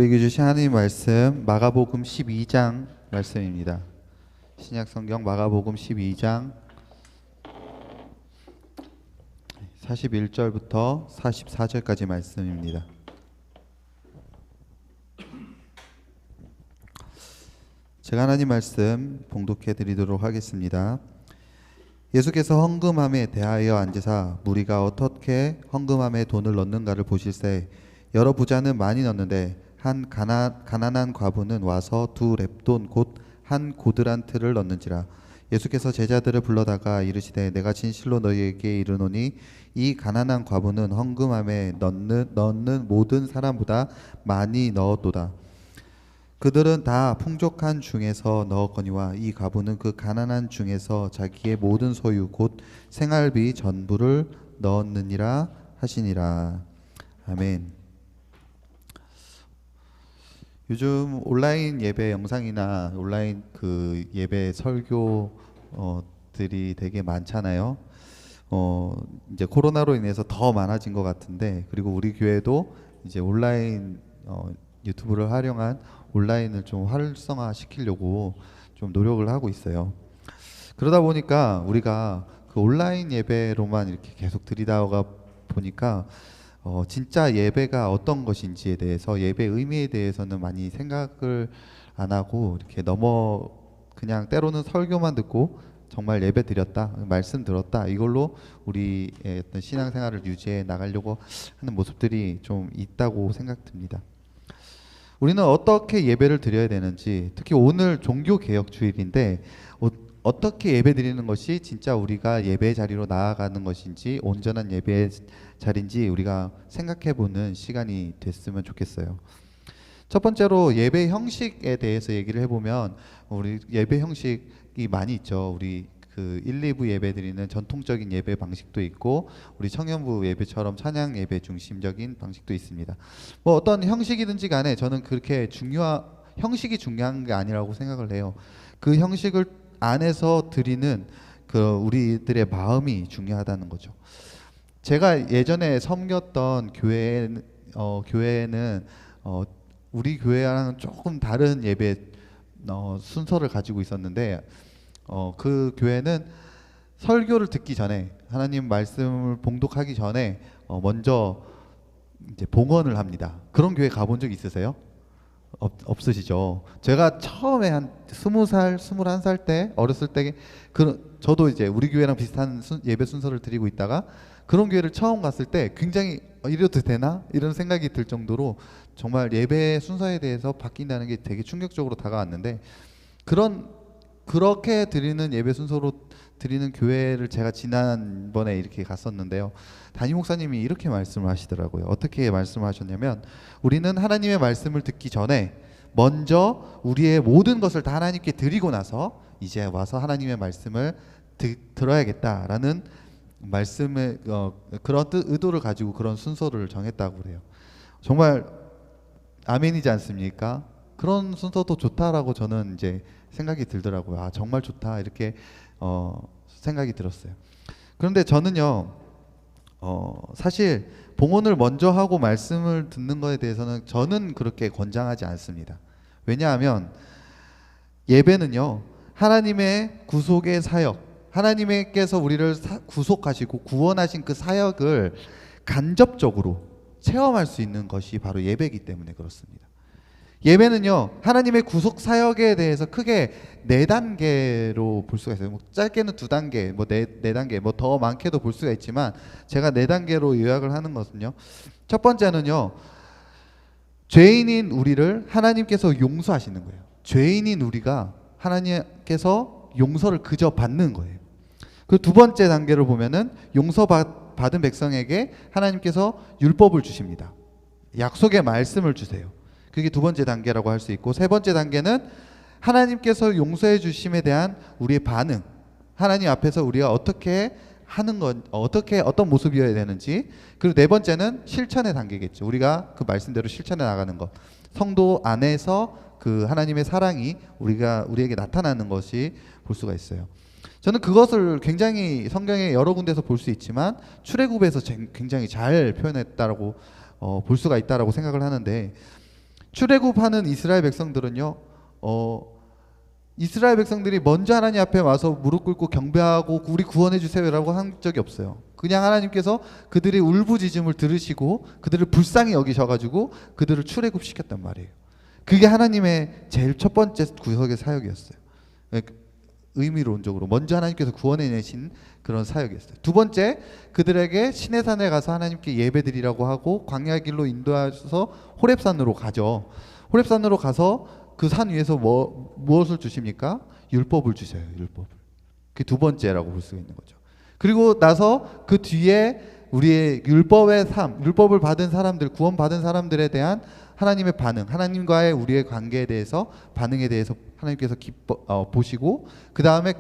우리에게 주신 하나님 말씀 마가복음 12장 말씀입니다. 신약성경 마가복음 12장 41절부터 44절까지 말씀입니다. 제가 하나님 말씀 봉독해 드리도록 하겠습니다. 예수께서 헌금함에 대하여 앉으사 무리가 어떻게 헌금함에 돈을 넣는가를 보실새 여러 부자는 많이 넣는데 한 가난한 과부는 와서 2렙돈 곧 한 고드란트를 넣는지라. 예수께서 제자들을 불러다가 이르시되 내가 진실로 너희에게 이르노니 이 가난한 과부는 헌금함에 넣는 모든 사람보다 많이 넣었도다. 그들은 다 풍족한 중에서 넣었거니와 이 과부는 그 가난한 중에서 자기의 모든 소유 곧 생활비 전부를 넣었느니라 하시니라. 아멘. 요즘 온라인 예배 영상이나 온라인 그 예배 설교들이 되게 많잖아요. 이제 코로나로 인해서 더 많아진 것 같은데, 그리고 우리 교회도 이제 온라인 유튜브를 활용한 온라인을 좀 활성화 시키려고 좀 노력을 하고 있어요. 그러다 보니까 우리가 그 온라인 예배로만 이렇게 계속 들이다가 보니까 진짜 예배가 어떤 것인지에 대해서, 예배 의미에 대해서는 많이 생각을 안 하고 이렇게 그냥 때로는 설교만 듣고 정말 예배 드렸다, 말씀 들었다, 이걸로 우리의 어떤 신앙생활을 유지해 나가려고 하는 모습들이 좀 있다고 생각됩니다. 우리는 어떻게 예배를 드려야 되는지, 특히 오늘 종교개혁 주일인데 어떻게 예배 드리는 것이 진짜 우리가 예배 자리로 나아가는 것인지, 온전한 예배 자리인지 우리가 생각해 보는 시간이 됐으면 좋겠어요. 첫 번째로 예배 형식에 대해서 얘기를 해보면, 우리 예배 형식이 많이 있죠. 우리 그 1, 2부 예배 드리는 전통적인 예배 방식도 있고, 우리 청년부 예배처럼 찬양 예배 중심적인 방식도 있습니다. 뭐 어떤 형식이든지 간에 저는 그렇게 형식이 중요한 게 아니라고 생각을 해요. 그 형식을 안에서 드리는 그 우리들의 마음이 중요하다는 거죠. 제가 예전에 섬겼던 교회는 우리 교회와는 조금 다른 예배 순서를 가지고 있었는데, 그 교회는 설교를 듣기 전에, 하나님 말씀을 봉독하기 전에 먼저 이제 봉헌을 합니다. 그런 교회 가본 적 있으세요? 없으시죠? 제가 처음에 한 20살, 21살 때, 어렸을 때, 저도 이제 우리 교회랑 비슷한 예배 순서를 드리고 있다가 그런 교회를 처음 갔을 때 굉장히 이래도 되나? 이런 생각이 들 정도로 정말 예배 순서에 대해서 바뀐다는 게 되게 충격적으로 다가왔는데, 그렇게 드리는 예배 순서로 드리는 교회를 제가 지난번에 이렇게 갔었는데요. 담임 목사님이 이렇게 말씀을 하시더라고요. 어떻게 말씀하셨냐면, 우리는 하나님의 말씀을 듣기 전에 먼저 우리의 모든 것을 다 하나님께 드리고 나서 이제 와서 하나님의 말씀을 들어야겠다라는 말씀을 그런 의도를 가지고 그런 순서를 정했다고 그래요. 정말 아멘이지 않습니까? 그런 순서도 좋다라고 저는 이제 생각이 들더라고요. 아, 정말 좋다, 이렇게 생각이 들었어요. 그런데 저는요, 사실 봉헌을 먼저 하고 말씀을 듣는 것에 대해서는 저는 그렇게 권장하지 않습니다. 왜냐하면 예배는요, 하나님의 구속의 사역, 하나님께서 우리를 구속하시고 구원하신 그 사역을 간접적으로 체험할 수 있는 것이 바로 예배이기 때문에 그렇습니다. 예배는요, 하나님의 구속 사역에 대해서 크게 4단계로 볼 수가 있어요. 뭐 짧게는 2단계, 뭐 4단계, 뭐 더 많게도 볼 수가 있지만, 제가 4단계로 요약을 하는 것은요, 첫 번째는요, 죄인인 우리를 하나님께서 용서하시는 거예요. 죄인인 우리가 하나님께서 용서를 그저 받는 거예요. 그 두 번째 단계를 보면은 용서받은 백성에게 하나님께서 율법을 주십니다. 약속의 말씀을 주세요. 그게 두 번째 단계라고 할 수 있고, 세 번째 단계는 하나님께서 용서해 주심에 대한 우리의 반응, 하나님 앞에서 우리가 어떻게 하는 건, 어떤 모습이어야 되는지, 그리고 네 번째는 실천의 단계겠죠. 우리가 그 말씀대로 실천해 나가는 것, 성도 안에서 그 하나님의 사랑이 우리에게 나타나는 것이 볼 수가 있어요. 저는 그것을 굉장히 성경의 여러 군데서 볼 수 있지만 출애굽에서 굉장히 잘 표현했다라고 볼 수가 있다라고 생각을 하는데, 출애굽하는 이스라엘 백성들은요, 이스라엘 백성들이 먼저 하나님 앞에 와서 무릎 꿇고 경배하고 우리 구원해 주세요라고 한 적이 없어요. 그냥 하나님께서 그들의 울부짖음을 들으시고 그들을 불쌍히 여기셔가지고 그들을 출애굽시켰단 말이에요. 그게 하나님의 제일 첫 번째 구속의 사역이었어요. 의미론적으로 먼저 하나님께서 구원해 내신 그런 사역이었어요. 두 번째, 그들에게 시내산에 가서 하나님께 예배드리라고 하고 광야의 길로 인도하셔서 호렙산으로 가죠. 호렙산으로 가서 그 산 위에서 무엇을 주십니까? 율법을 주셔요. 율법을. 그게 두 번째라고 볼 수 있는 거죠. 그리고 나서 그 뒤에 우리의 율법의 삶, 율법을 받은 사람들, 구원받은 사람들에 대한 하나님의 반응, 하나님과의 우리의 관계에 대해서 반응에 대해서 하나님께서 보시고 그 다음에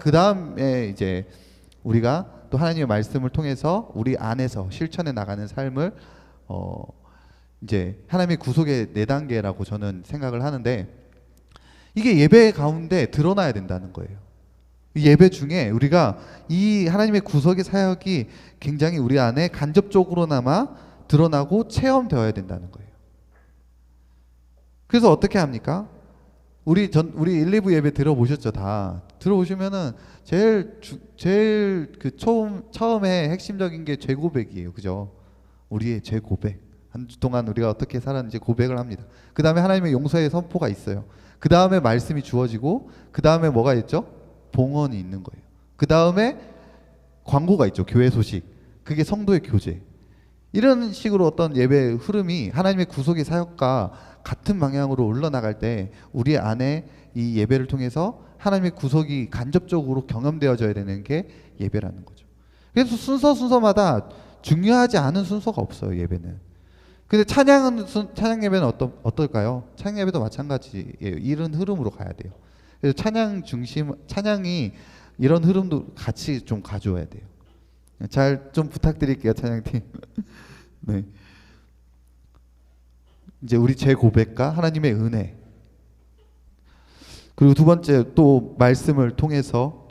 이제 우리가 또 하나님의 말씀을 통해서 우리 안에서 실천해 나가는 삶을 이제 하나님의 구속의 네 단계라고 저는 생각을 하는데, 이게 예배 가운데 드러나야 된다는 거예요. 예배 중에 우리가 이 하나님의 구속의 사역이 굉장히 우리 안에 간접적으로나마 드러나고 체험되어야 된다는 거예요. 그래서 어떻게 합니까? 우리 1, 2부 예배 들어보셨죠? 다 들어보시면은 제일 그 처음에 핵심적인 게 죄 고백이에요. 그죠? 우리의 죄 고백. 한 주 동안 우리가 어떻게 살았는지 고백을 합니다. 그 다음에 하나님의 용서의 선포가 있어요. 그 다음에 말씀이 주어지고 그 다음에 뭐가 있죠? 봉헌이 있는 거예요. 그 다음에 광고가 있죠. 교회 소식. 그게 성도의 교제. 이런 식으로 어떤 예배 흐름이 하나님의 구속의 사역과 같은 방향으로 올라나갈 때 우리 안에 이 예배를 통해서 하나님의 구속이 간접적으로 경험되어져야 되는 게 예배라는 거죠. 그래서 순서마다 중요하지 않은 순서가 없어요. 예배는. 근데 찬양 예배는 어떨까요? 찬양 예배도 마찬가지예요. 이런 흐름으로 가야 돼요. 그래서 찬양이 이런 흐름도 같이 좀 가져와야 돼요. 잘 좀 부탁드릴게요, 찬양팀. 네. 이제 우리 제 고백과 하나님의 은혜. 그리고 두 번째 또 말씀을 통해서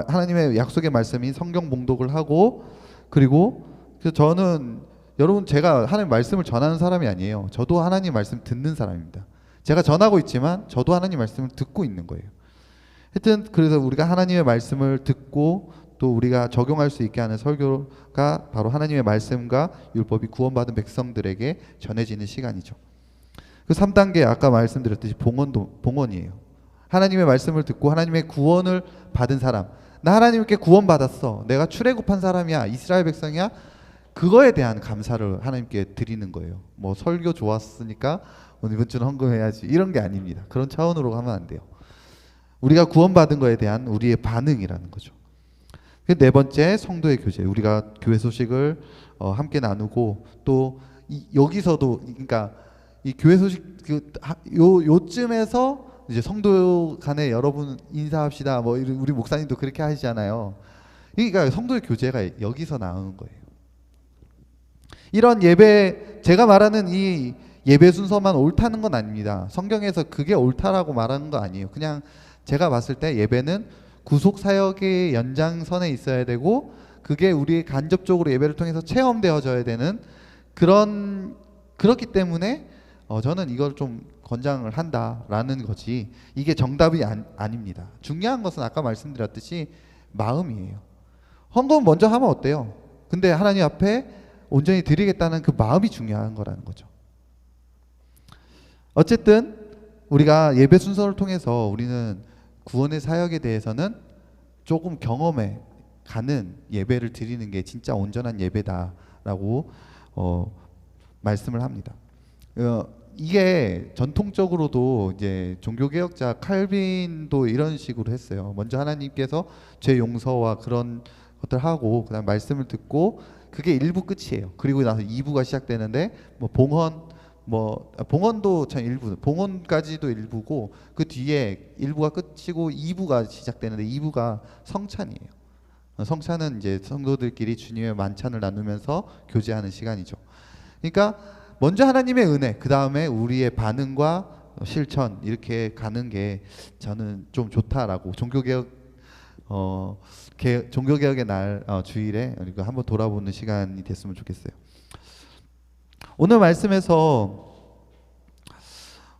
하나님의 약속의 말씀인 성경 봉독을 하고, 그리고 저는 여러분, 제가 하나님 말씀을 전하는 사람이 아니에요. 저도 하나님 말씀 듣는 사람입니다. 제가 전하고 있지만 저도 하나님 말씀을 듣고 있는 거예요. 하여튼 그래서 우리가 하나님의 말씀을 듣고 또 우리가 적용할 수 있게 하는 설교가 바로 하나님의 말씀과 율법이 구원받은 백성들에게 전해지는 시간이죠. 그 3단계 아까 말씀드렸듯이 봉헌이에요. 하나님의 말씀을 듣고 하나님의 구원을 받은 사람, 나 하나님께 구원받았어, 내가 출애굽한 사람이야, 이스라엘 백성이야, 그거에 대한 감사를 하나님께 드리는 거예요. 뭐 설교 좋았으니까 이번 주는 헌금해야지, 이런 게 아닙니다. 그런 차원으로 가면 안 돼요. 우리가 구원받은 거에 대한 우리의 반응이라는 거죠. 네 번째, 성도의 교제. 우리가 교회 소식을 함께 나누고, 또 여기서도 그러니까 이 교회 소식 요쯤에서 이제 성도 간에 여러분 인사합시다, 뭐 우리 목사님도 그렇게 하시잖아요. 그러니까 성도의 교제가 여기서 나오는 거예요. 이런 예배, 제가 말하는 이 예배 순서만 옳다는 건 아닙니다. 성경에서 그게 옳다라고 말하는 거 아니에요. 그냥 제가 봤을 때 예배는 구속 사역의 연장선에 있어야 되고, 그게 우리 간접적으로 예배를 통해서 체험되어져야 되는 그렇기 때문에 저는 이걸 좀 권장을 한다라는 거지, 이게 정답이 아닙니다. 중요한 것은 아까 말씀드렸듯이 마음이에요. 헌금 먼저 하면 어때요? 근데 하나님 앞에 온전히 드리겠다는 그 마음이 중요한 거라는 거죠. 어쨌든 우리가 예배 순서를 통해서 우리는 구원의 사역에 대해서는 조금 경험해 가는 예배를 드리는 게 진짜 온전한 예배다라고 말씀을 합니다. 이게 전통적으로도 이제 종교개혁자 칼빈도 이런 식으로 했어요. 먼저 하나님께서 죄 용서와 그런 것들 하고 그다음 말씀을 듣고, 그게 1부 끝이에요. 그리고 나서 2부가 시작되는데 봉헌도 참 봉헌까지도 일부고, 그 뒤에 1부가 끝이고 2부가 시작되는데 2부가 성찬이에요. 성찬은 이제 성도들끼리 주님의 만찬을 나누면서 교제하는 시간이죠. 그러니까 먼저 하나님의 은혜, 그 다음에 우리의 반응과 실천, 이렇게 가는 게 저는 좀 좋다라고, 종교개혁의 날 주일에 우리가 한번 돌아보는 시간이 됐으면 좋겠어요. 오늘 말씀에서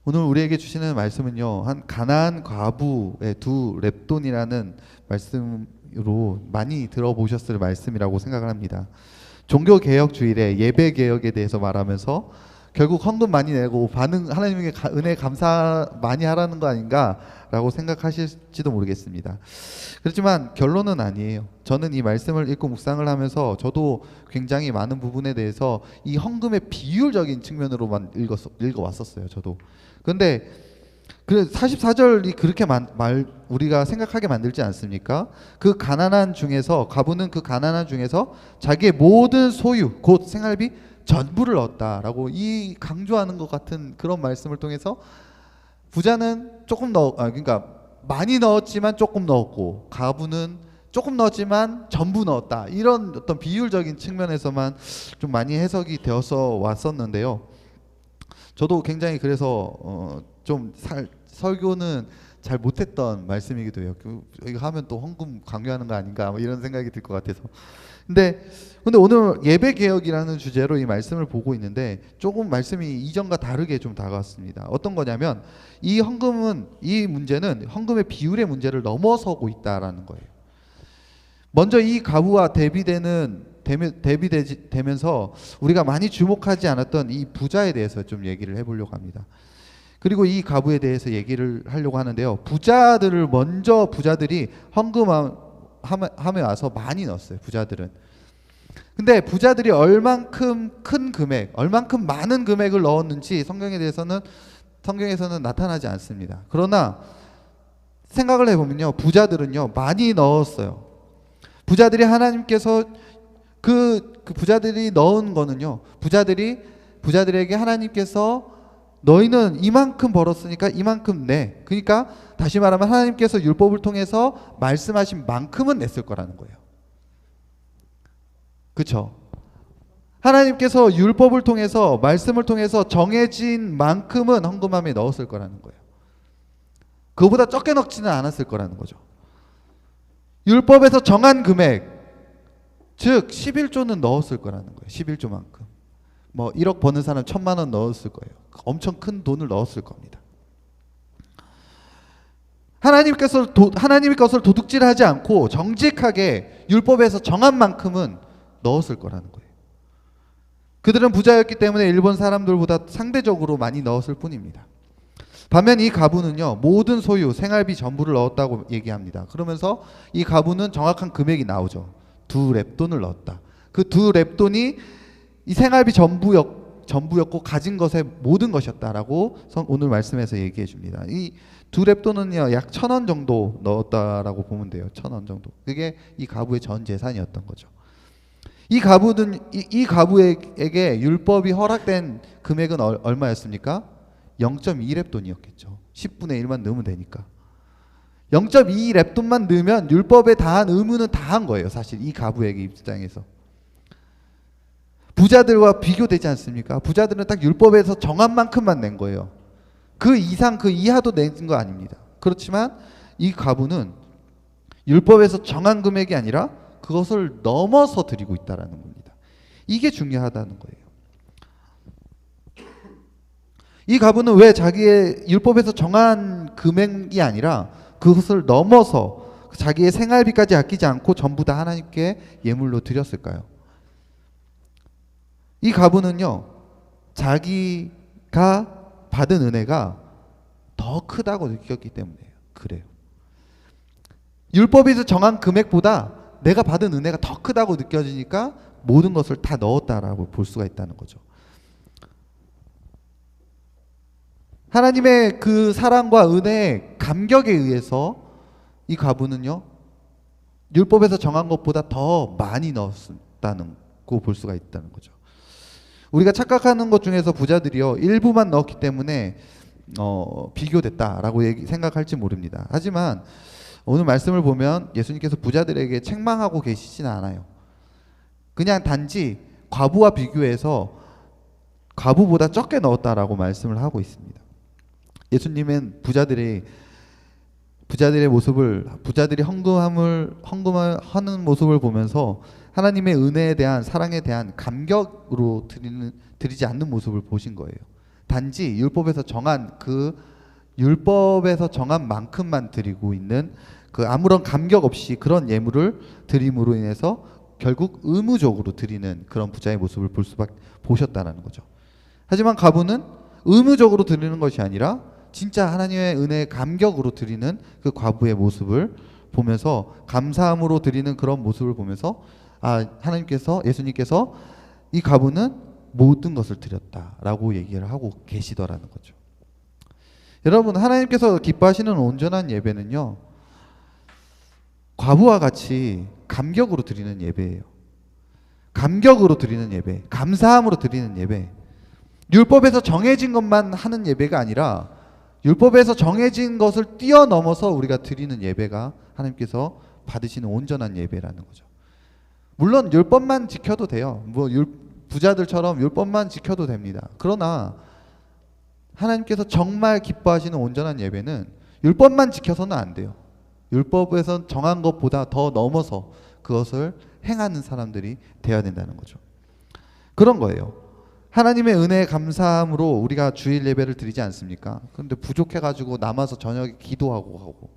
오늘 우리에게 주시는 말씀은요, 한 가나안 과부의 두 렙돈이라는 말씀으로 많이 들어보셨을 말씀이라고 생각을 합니다. 종교 개혁 주일에 예배 개혁에 대해서 말하면서 결국 헌금 많이 내고 하나님에게 은혜 감사 많이 하라는 거 아닌가라고 생각하실지도 모르겠습니다. 그렇지만 결론은 아니에요. 저는 이 말씀을 읽고 묵상을 하면서 저도 굉장히 많은 부분에 대해서 이 헌금의 비율적인 측면으로만 읽어왔었어요. 저도. 그런데 그 44절이 그렇게 우리가 생각하게 만들지 않습니까? 그 가난한 중에서, 과부는 그 가난한 중에서 자기의 모든 소유 곧 생활비 전부를 얻었다라고 이 강조하는 것 같은 그런 말씀을 통해서 부자는 그러니까 많이 넣었지만 조금 넣었고, 과부는 조금 넣었지만 전부 넣었다, 이런 어떤 비율적인 측면에서만 좀 많이 해석이 되어서 왔었는데요. 저도 굉장히 그래서 설교는 잘 못했던 말씀이기도 해요. 이거 하면 또 헌금 강요하는 거 아닌가 뭐 이런 생각이 들 것 같아서. 근데 오늘 예배 개혁이라는 주제로 이 말씀을 보고 있는데 조금 말씀이 이전과 다르게 좀 다가왔습니다. 어떤 거냐면 이 문제는 헌금의 비율의 문제를 넘어서고 있다라는 거예요. 먼저 이 가부와 대비되면서 우리가 많이 주목하지 않았던 이 부자에 대해서 좀 얘기를 해보려고 합니다. 그리고 이 가부에 대해서 얘기를 하려고 하는데요. 부자들이 헌금함에 와서 많이 넣었어요. 부자들은. 근데 부자들이 얼만큼 많은 금액을 넣었는지 성경에서는 나타나지 않습니다. 그러나 생각을 해보면요, 부자들은요 많이 넣었어요. 부자들이 하나님께서 부자들이 넣은 거는요, 부자들에게 하나님께서 너희는 이만큼 벌었으니까 이만큼 내. 그러니까 다시 말하면 하나님께서 율법을 통해서 말씀하신 만큼은 냈을 거라는 거예요. 그렇죠? 하나님께서 율법을 통해서, 말씀을 통해서 정해진 만큼은 헌금함에 넣었을 거라는 거예요. 그거보다 적게 넣지는 않았을 거라는 거죠. 율법에서 정한 금액, 즉 11조는 넣었을 거라는 거예요. 11조만큼. 뭐 1억 버는 사람 1,000만 원 넣었을 거예요. 엄청 큰 돈을 넣었을 겁니다. 하나님의 것을 도둑질하지 않고 정직하게 율법에서 정한 만큼은 넣었을 거라는 거예요. 그들은 부자였기 때문에 일본 사람들보다 상대적으로 많이 넣었을 뿐입니다. 반면 이 가부는요, 모든 소유, 생활비 전부를 넣었다고 얘기합니다. 그러면서 이 가부는 정확한 금액이 나오죠. 2렙돈을 넣었다. 그 2렙돈이 이 생활비 전부였고 가진 것의 모든 것이었다라고 오늘 말씀에서 얘기해 줍니다. 이 2렙돈은요 약 1,000원 정도 넣었다라고 보면 돼요. 1,000원 정도. 그게 이 가부의 전 재산이었던 거죠. 이 가부에게 율법이 허락된 금액은 얼마였습니까? 0.2렙돈이었겠죠. 10분의 1만 넣으면 되니까. 0.2렙돈만 넣으면 율법에 다한 의무는 다한 거예요. 사실 이 가부에게 입장에서. 부자들과 비교되지 않습니까? 부자들은 딱 율법에서 정한 만큼만 낸 거예요. 그 이하도 낸 거 아닙니다. 그렇지만 이 가부는 율법에서 정한 금액이 아니라 그것을 넘어서 드리고 있다는 겁니다. 이게 중요하다는 거예요. 이 가부는 왜 자기의 율법에서 정한 금액이 아니라 그것을 넘어서 자기의 생활비까지 아끼지 않고 전부 다 하나님께 예물로 드렸을까요? 이 가부는요, 자기가 받은 은혜가 더 크다고 느꼈기 때문에 그래요. 율법에서 정한 금액보다 내가 받은 은혜가 더 크다고 느껴지니까 모든 것을 다 넣었다라고 볼 수가 있다는 거죠. 하나님의 그 사랑과 은혜의 감격에 의해서 이 가부는요, 율법에서 정한 것보다 더 많이 넣었다는 거 볼 수가 있다는 거죠. 우리가 착각하는 것 중에서 부자들이요, 일부만 넣었기 때문에 비교됐다라고 생각할지 모릅니다. 하지만 오늘 말씀을 보면 예수님께서 부자들에게 책망하고 계시지는 않아요. 그냥 단지 과부와 비교해서 과부보다 적게 넣었다라고 말씀을 하고 있습니다. 예수님은 부자들이 헌금을 하는 모습을 보면서 하나님의 은혜에 대한, 사랑에 대한 감격으로 드리지 않는 모습을 보신 거예요. 단지 율법에서 정한 그 율법에서 정한 만큼만 드리고 있는 그 아무런 감격 없이 그런 예물을 드림으로 인해서 결국 의무적으로 드리는 그런 부자의 모습을 보셨다라는 거죠. 하지만 과부는 의무적으로 드리는 것이 아니라 진짜 하나님의 은혜의 감격으로 드리는 그 과부의 모습을 보면서, 감사함으로 드리는 그런 모습을 보면서, 하나님께서, 예수님께서 이 과부는 모든 것을 드렸다라고 얘기를 하고 계시더라는 거죠. 여러분, 하나님께서 기뻐하시는 온전한 예배는요, 과부와 같이 감격으로 드리는 예배예요. 감격으로 드리는 예배, 감사함으로 드리는 예배. 율법에서 정해진 것만 하는 예배가 아니라 율법에서 정해진 것을 뛰어넘어서 우리가 드리는 예배가 하나님께서 받으시는 온전한 예배라는 거죠. 물론 율법만 지켜도 돼요. 부자들처럼 율법만 지켜도 됩니다. 그러나 하나님께서 정말 기뻐하시는 온전한 예배는 율법만 지켜서는 안 돼요. 율법에서 정한 것보다 더 넘어서 그것을 행하는 사람들이 되어야 된다는 거죠. 그런 거예요. 하나님의 은혜에 감사함으로 우리가 주일 예배를 드리지 않습니까? 그런데 부족해가지고 남아서 저녁에 기도하고 하고,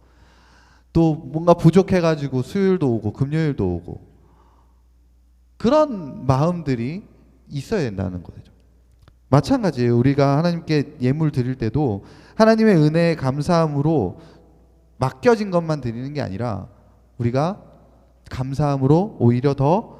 또 뭔가 부족해가지고 수요일도 오고 금요일도 오고, 그런 마음들이 있어야 된다는 거죠. 마찬가지예요. 우리가 하나님께 예물 드릴 때도 하나님의 은혜에 감사함으로 맡겨진 것만 드리는 게 아니라 우리가 감사함으로 오히려 더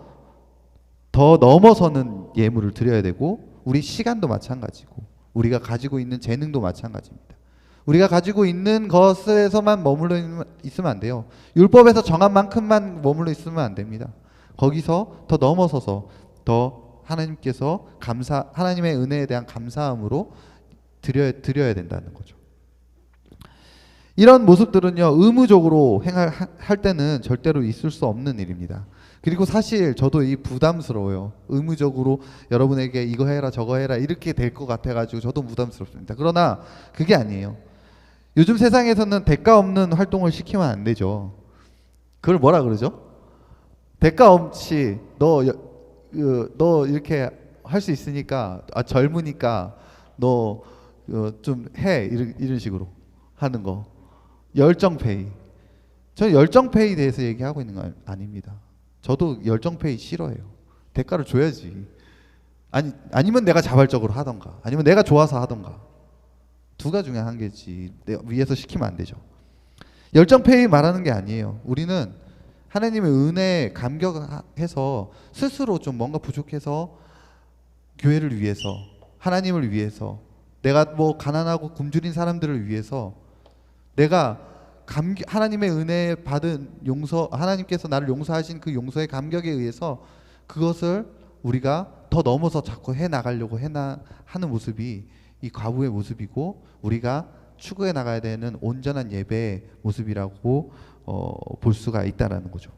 넘어서는 예물을 드려야 되고, 우리 시간도 마찬가지고 우리가 가지고 있는 재능도 마찬가지입니다. 우리가 가지고 있는 것에서만 머물러 있으면 안 돼요. 율법에서 정한 만큼만 머물러 있으면 안 됩니다. 거기서 더 넘어서서 더 하나님께서 하나님의 은혜에 대한 감사함으로 드려야 된다는 거죠. 이런 모습들은요, 의무적으로 할 때는 절대로 있을 수 없는 일입니다. 그리고 사실 저도 이 부담스러워요. 의무적으로 여러분에게 이거 해라 저거 해라 이렇게 될 것 같아가지고 저도 부담스럽습니다. 그러나 그게 아니에요. 요즘 세상에서는 대가 없는 활동을 시키면 안 되죠. 그걸 뭐라 그러죠? 대가 없이 너 이렇게 할 수 있으니까, 젊으니까 너 좀 해, 이런 식으로 하는 거. 열정페이. 저는 열정페이에 대해서 얘기하고 있는 건 아닙니다. 저도 열정페이 싫어해요. 대가를 줘야지. 아니면 내가 자발적으로 하던가, 아니면 내가 좋아서 하던가. 두가 중에 한 개지. 내가 위에서 시키면 안 되죠. 열정페이 말하는 게 아니에요. 우리는 하나님의 은혜에 감격해서 스스로 좀 뭔가 부족해서 교회를 위해서, 하나님을 위해서, 내가 뭐 가난하고 굶주린 사람들을 위해서, 내가 하나님의 은혜 받은 용서, 하나님께서 나를 용서하신 그 용서의 감격에 의해서 그것을 우리가 더 넘어서 자꾸 해 나가려고 하는 모습이 이 과부의 모습이고, 우리가 추구해 나가야 되는 온전한 예배의 모습이라고 볼 수가 있다라는 거죠.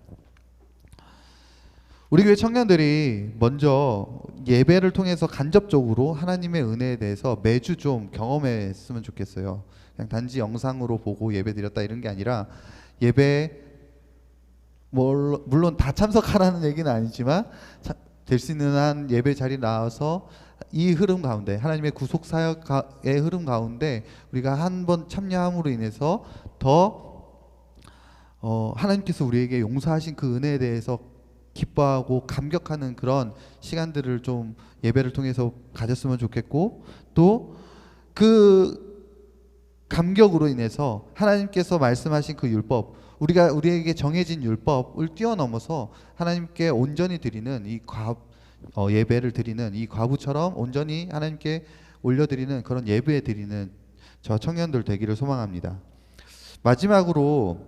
우리 교회 청년들이 먼저 예배를 통해서 간접적으로 하나님의 은혜에 대해서 매주 좀 경험했으면 좋겠어요. 그냥 단지 영상으로 보고 예배 드렸다 이런 게 아니라, 예배 물론 다 참석하라는 얘기는 아니지만 될 수 있는 한 예배 자리에 나와서 이 흐름 가운데, 하나님의 구속 사역의 흐름 가운데 우리가 한번 참여함으로 인해서 더 하나님께서 우리에게 용서하신 그 은혜에 대해서 기뻐하고 감격하는 그런 시간들을 좀 예배를 통해서 가졌으면 좋겠고, 또 그 감격으로 인해서 하나님께서 말씀하신 그 율법, 우리에게 정해진 율법을 뛰어넘어서 하나님께 온전히 드리는 예배를 드리는 이 과부처럼 온전히 하나님께 올려드리는 그런 예배 드리는 저 청년들 되기를 소망합니다. 마지막으로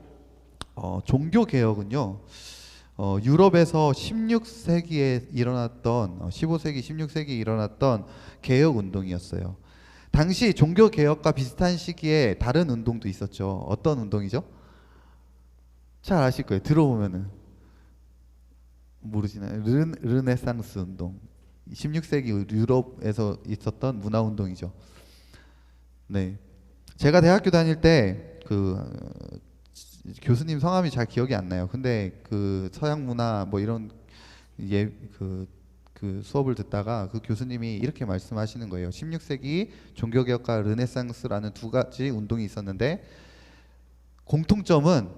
종교 개혁은요, 유럽에서 16세기에 일어났던 15세기, 16세기에 일어났던 개혁 운동이었어요. 당시 종교 개혁과 비슷한 시기에 다른 운동도 있었죠. 어떤 운동이죠? 잘 아실 거예요. 들어보면은 모르시나요? 르네상스 운동. 16세기 유럽에서 있었던 문화 운동이죠. 네, 제가 대학교 다닐 때 교수님 성함이 잘 기억이 안 나요. 근데 그 서양 문화 뭐 이런 그 그 수업을 듣다가 그 교수님이 이렇게 말씀하시는 거예요. 16세기 종교개혁과 르네상스라는 두 가지 운동이 있었는데 공통점은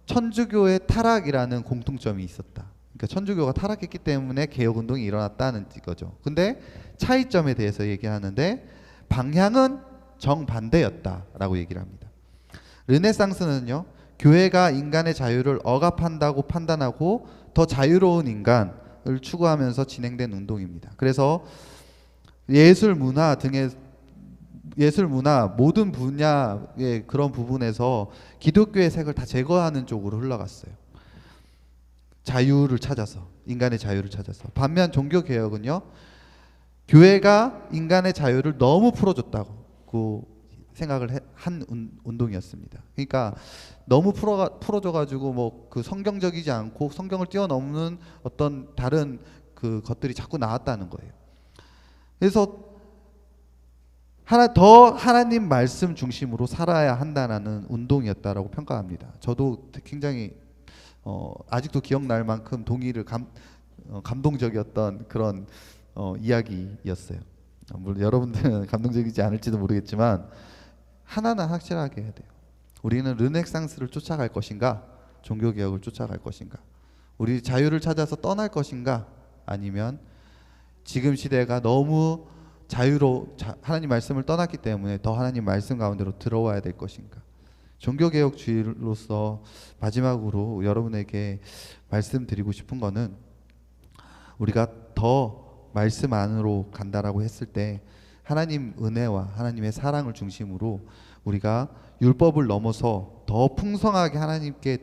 천주교의 타락이라는 공통점이 있었다. 그러니까 천주교가 타락했기 때문에 개혁운동이 일어났다는 거죠. 근데 차이점에 대해서 얘기하는데 방향은 정반대였다라고 얘기를 합니다. 르네상스는요, 교회가 인간의 자유를 억압한다고 판단하고 더 자유로운 인간을 추구하면서 진행된 운동입니다. 그래서 예술 문화 등의 모든 분야의 그런 부분에서 기독교의 색을 다 제거하는 쪽으로 흘러갔어요. 자유를 찾아서, 인간의 자유를 찾아서. 반면 종교개혁은요, 교회가 인간의 자유를 너무 풀어줬다고 생각을 한 운동이었습니다. 그러니까 너무 풀어줘가지고 뭐 그 성경적이지 않고 성경을 뛰어넘는 어떤 다른 그 것들이 자꾸 나왔다는 거예요. 그래서 하나님 말씀 중심으로 살아야 한다는 운동이었다라고 평가합니다. 저도 굉장히 아직도 기억날 만큼 감동적이었던 그런 이야기였어요. 물론 여러분들은 감동적이지 않을지도 모르겠지만 하나는 확실하게 해야 돼요. 우리는 르네상스를 쫓아갈 것인가, 종교개혁을 쫓아갈 것인가, 우리 자유를 찾아서 떠날 것인가, 아니면 지금 시대가 너무 하나님 말씀을 떠났기 때문에 더 하나님 말씀 가운데로 들어와야 될 것인가. 종교개혁주의로서 마지막으로 여러분에게 말씀드리고 싶은 거는, 우리가 더 말씀 안으로 간다라고 했을 때 하나님 은혜와 하나님의 사랑을 중심으로 우리가 율법을 넘어서 더 풍성하게 하나님께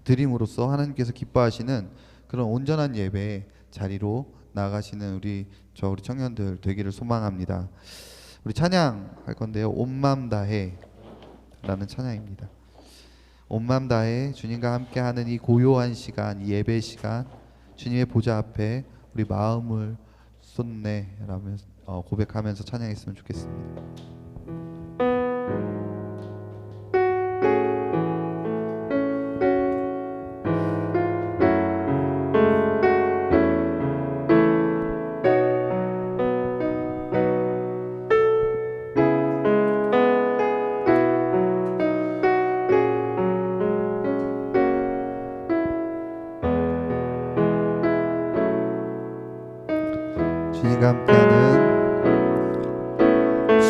드림으로써 하나님께서 기뻐하시는 그런 온전한 예배의 자리로 나아가시는 우리 청년들 되기를 소망합니다. 우리 찬양할 건데요, 온 맘 다해 라는 찬양입니다. 온 맘 다해 주님과 함께하는 이 고요한 시간, 이 예배 시간, 주님의 보좌 앞에 우리 마음을 쏟네라면서 고백하면서 찬양했으면 좋겠습니다.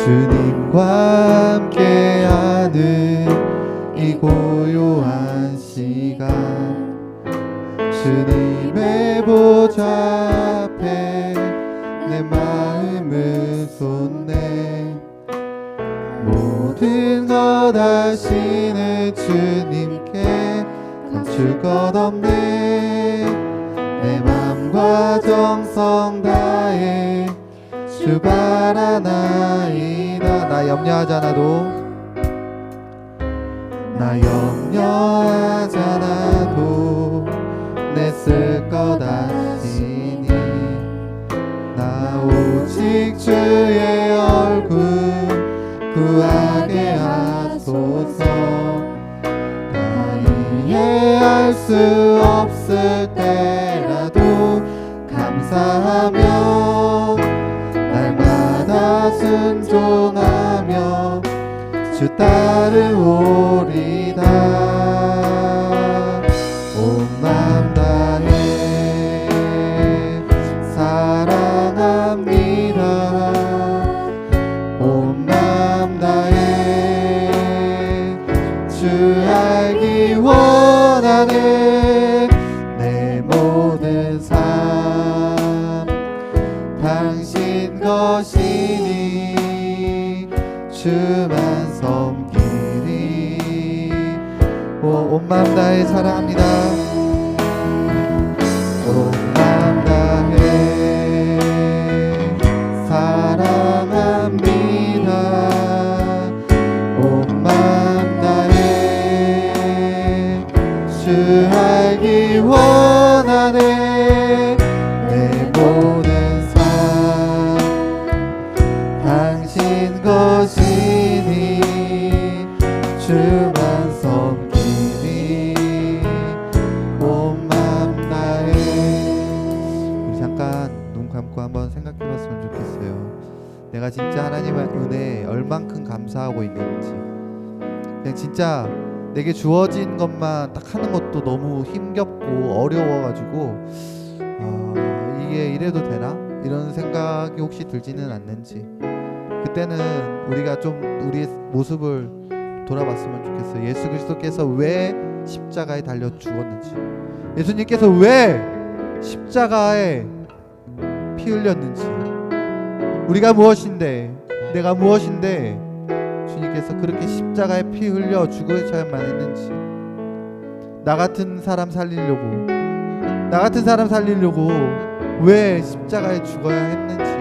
주님과 함께하는 이 고요한 시간, 주님의 보좌 앞에 내 마음을 쏟네. 모든 것 아시는 주님께 감출 것 없네. 내 맘과 정성 다해 주 바라나이다. 나 염려하지 않아도 내 쓸 것 아시니. 나 오직 주의 얼굴 구하게 하소서. 나 이해할 수 없을 때라도 감사하며 날마다 순종하며 주 따르오리다. 온 맘 다해 사랑합니다. 온 맘 다해 주 알기 원하네. 내 모든 삶 당신 것이니 주만 섬기리. 온 마음 다해 사랑합니다. 온 마음 다해 사랑합니다. 온 마음 다해 주 알기 원하네. 내 모든 삶 당신 것이니 주만 섬기니. 온 맘 다해 내가 진짜 하나님의 은혜에 얼만큼 감사하고 있는지, 그냥 진짜 내게 주어진 것만 딱 하는 것도 너무 힘겹고 어려워가지고 이게 이래도 되나? 이런 생각이 혹시 들지는 않는지, 그때는 우리가 좀 우리의 모습을 돌아봤으면 좋겠어요. 예수 그리스도께서 왜 십자가에 달려 죽었는지, 예수님께서 왜 십자가에 피 흘렸는지, 우리가 무엇인데, 내가 무엇인데 주님께서 그렇게 십자가에 피 흘려 죽으셔야만 했는지, 나 같은 사람 살리려고 왜 십자가에 죽어야 했는지,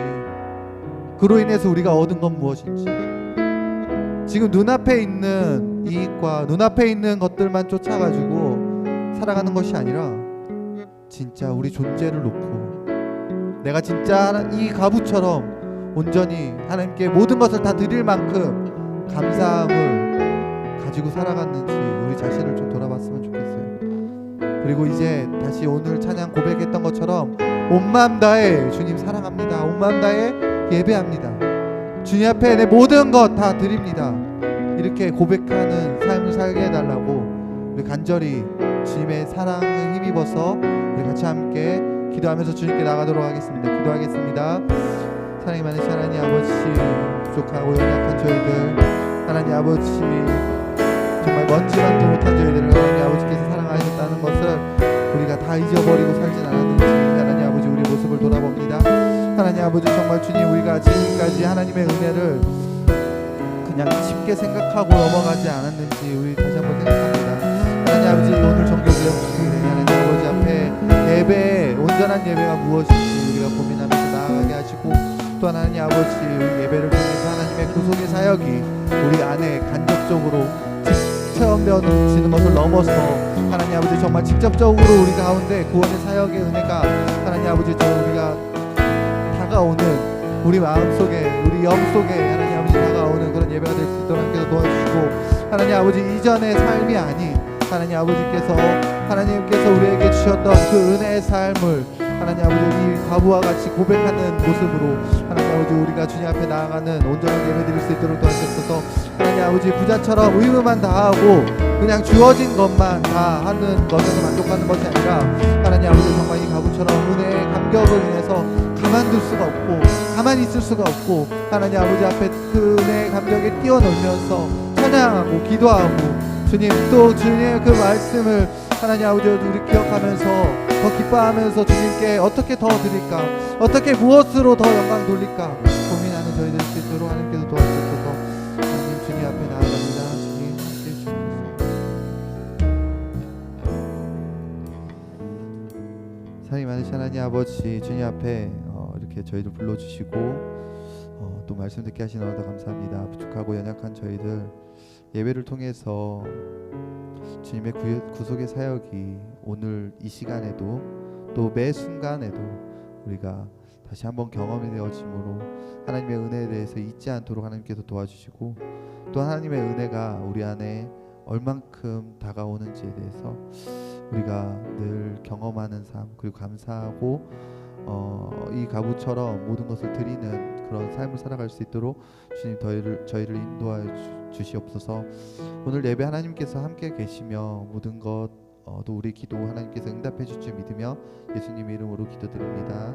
그로 인해서 우리가 얻은 건 무엇인지, 지금 눈앞에 있는 이익과 눈앞에 있는 것들만 쫓아가지고 살아가는 것이 아니라 진짜 우리 존재를 놓고 내가 진짜 이 가부처럼 온전히 하나님께 모든 것을 다 드릴 만큼 감사함을 가지고 살아갔는지 우리 자신을 좀 돌아봤으면 좋겠어요. 그리고 이제 다시 오늘 찬양 고백했던 것처럼 온 마음 다해 주님 사랑합니다, 온 마음 다해 예배합니다, 주님 앞에 내 모든 것 다 드립니다, 이렇게 고백하는 삶을 살게 해달라고 우리 간절히 주님의 사랑을 힘입어서 우리 같이 함께 기도하면서 주님께 나가도록 하겠습니다. 기도하겠습니다. 사랑이 많으신 하나님 아버지, 부족하고 연약한 저희들, 하나님 아버지 정말 먼지만도 못한 저희들을 하나님 아버지께서 사랑하셨다는 것을 우리가 다 잊어버리고 살진 않았는지 하나님 아버지 우리 모습을 돌아봅니다. 하나님 아버지 정말 주님, 우리가 지금까지 하나님의 은혜를 그냥 쉽게 생각하고 넘어가지 않았는지 우리 다시 한번 생각합니다. 하나님 아버지 오늘 정교제의 하나님 아버지 앞에 예배, 온전한 예배가 무엇인지 우리가 고민하면서 나아가게 하시고, 또 하나님 아버지 우리 예배를 통해서 하나님의 구속의 사역이 우리 안에 간접적으로 체험되어지는 것을 넘어서 하나님 아버지 정말 직접적으로 우리 가운데 구원의 사역의 은혜가 하나님 아버지 우리가 다가오는, 우리 마음속에 우리 영속에 하나님 아버지 다가오는 그런 예배가 될 수 있도록 하나님께서 도와주시고, 하나님 아버지 이전의 삶이 아닌 하나님께서 우리에게 주셨던 그 은혜의 삶을 하나님 아버지 이 과부와 같이 고백하는 모습으로 하나님 아버지 우리가 주님 앞에 나아가는 온전한 예배 드릴 수 있도록 도와주셔서, 하나님 아버지 부자처럼 의무만 다하고 그냥 주어진 것만 다 하는 것에서 만족하는 것이 아니라 하나님 아버지 정말 이 과부처럼 은혜의 감격을 인해서 가만둘 수가 없고 가만히 있을 수가 없고 하나님 아버지 앞에 그 은혜의 감격에 뛰어놀면서 찬양하고 기도하고, 주님 또 주님의 그 말씀을 하나님 아버지 우리 기억하면서 더 기뻐하면서 주님께 어떻게 더 드릴까, 어떻게 무엇으로 더 영광 돌릴까 고민하는 저희들 수 있도록 하나님께서 도와주셔서 하나님 주님 앞에 나아갑니다. 주님 함께해 주옵소서. 사랑이 많으신 하나님 아버지, 주님 앞에 이렇게 저희들 불러주시고 또 말씀 듣게 하시는 언어도 감사합니다. 부족하고 연약한 저희들 예배를 통해서 주님의 구속의 사역이 오늘 이 시간에도 또 매 순간에도 우리가 다시 한번 경험이 되어짐으로 하나님의 은혜에 대해서 잊지 않도록 하나님께서 도와주시고, 또 하나님의 은혜가 우리 안에 얼만큼 다가오는지에 대해서 우리가 늘 경험하는 삶, 그리고 감사하고 이 가부처럼 모든 것을 드리는 그런 삶을 살아갈 수 있도록 주님 저희를 인도하여 주시옵소서. 오늘 예배 하나님께서 함께 계시며 모든 것 또 우리 기도 하나님께서 응답해 주실 줄 믿으며 예수님 이름으로 기도드립니다.